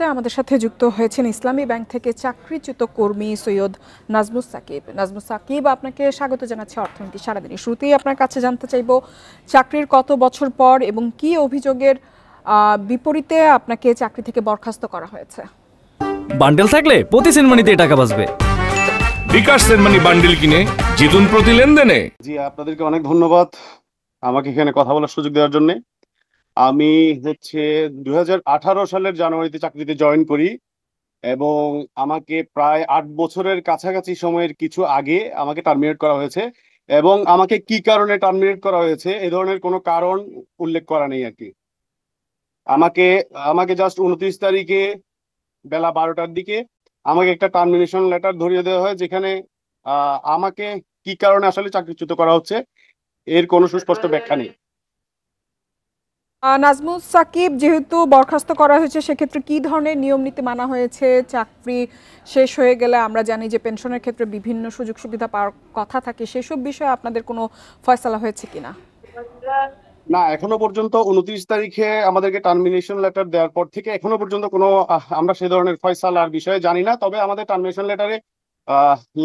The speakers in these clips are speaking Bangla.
মুহূর্তে আমাদের সাথে যুক্ত হয়েছেন ইসলামী ব্যাংক থেকে চাকরিচ্যুত কর্মী সৈয়দ নাজমুস সাকিব। নাজমুস সাকিব, আপনাকে স্বাগত জানাচ্ছি অর্থনীতি সারাদিনে। শুরুতেই আপনার কাছে জানতে চাইব, চাকরির কত বছর পর এবং কি অভিযোগের বিপরীতে আপনাকে চাকরি থেকে বরখাস্ত করা হয়েছে? বান্ডেল থাকলে প্রতি সেনমানিতে টাকা বাঁচবে। বিকাশ সেনমানি বান্ডেল কিনে জিতুন প্রতি লেনদেনে। জি, আপনাদেরকে অনেক ধন্যবাদ আমাকে এখানে কথা বলার সুযোগ দেওয়ার জন্য। আমি 2018 সালের জানুয়ারিতে চাকরিতে জয়েন করি এবং আমাকে প্রায় 8 বছরের কাছাকাছি সময়ের কিছু আগে আমাকে টার্মিনেট করা হয়েছে এবং আমাকে কি কারণে টার্মিনেট করা হয়েছে এই ধরনের কোনো কারণ উল্লেখ করা নেই আর কি। আমাকে আমাকে জাস্ট 29 তারিখে বেলা 12টার দিকে আমাকে একটা টার্মিনেশন লেটার ধরিয়ে দেওয়া হয়, যেখানে আমাকে কি কারণে আসলে চাকরিচ্যুত করা হচ্ছে এর কোনো সুস্পষ্ট ব্যাখ্যা নেই। নাজমুস সাকিব, যেহেতু বরখাস্ত করা হয়েছে, সেক্ষেত্রে কি ধরনের নিয়ম নীতি মানা হয়েছে? চাকরি শেষ হয়ে গেলে আমরা জানি যে পেনশনের ক্ষেত্রে বিভিন্ন সুযোগ সুবিধা পাওয়ার কথা থাকে, সেসব বিষয়ে আপনাদের কোনো ফয়সালা হয়েছে কিনা? না, এখনো পর্যন্ত 29 তারিখে আমাদেরকে টার্মিনেশন লেটার দেওয়ার পর থেকে এখনো পর্যন্ত কোনো আমরা সেই ধরনের ফয়সালার বিষয়ে জানি না। তবে আমাদের টার্মিনেশন লেটারে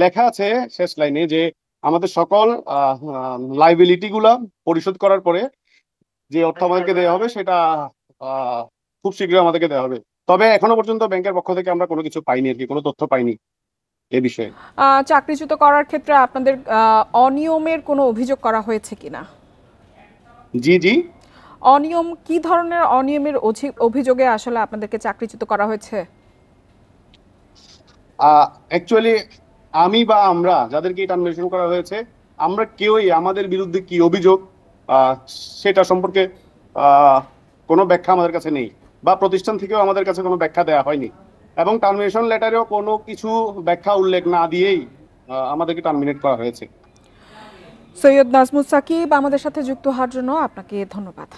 লেখা আছে শেষ লাইনে যে আমাদের সকল লাইবিলিটি গুলা পরিশোধ করার পরে যে অর্থ আমাদেরকে দেওয়া হবে সেটা খুব শীঘ্রই আমাদেরকে দেওয়া হবে। তবে এখনো পর্যন্ত ব্যাংকের পক্ষ থেকে আমরা কোনো কিছু পাইনি আর কি, কোনো তথ্য পাইনি এ বিষয়ে। চাকরিচ্যুত করার ক্ষেত্রে আপনাদের অনিয়মের কোনো অভিযোগ করা হয়েছে কিনা? জি জি। অনিয়ম, কি ধরনের অনিয়মের অভিযোগে আসলে আপনাদেরকে চাকরিচ্যুত করা হয়েছে? অ্যাকচুয়ালি আমি বা আমরা যাদেরকে টার্মিনেশন করা হয়েছে, আমরা কেউই আমাদের বিরুদ্ধে কি অভিযোগ সেটা সম্পর্কে কোনো ব্যাখ্যা আমাদের কাছে নেই, বা প্রতিষ্ঠান থেকেও আমাদের কাছে কোনো ব্যাখ্যা দেওয়া হয়নি এবং টার্মিনেশন লেটারেও কোনো কিছু ব্যাখ্যা উল্লেখ না দিয়েই আমাদেরকে টার্মিনেট করা হয়েছে। সৈয়দ নাজমুস সাকিব, আমাদের সাথে যুক্ত হওয়ার জন্য আপনাকে ধন্যবাদ।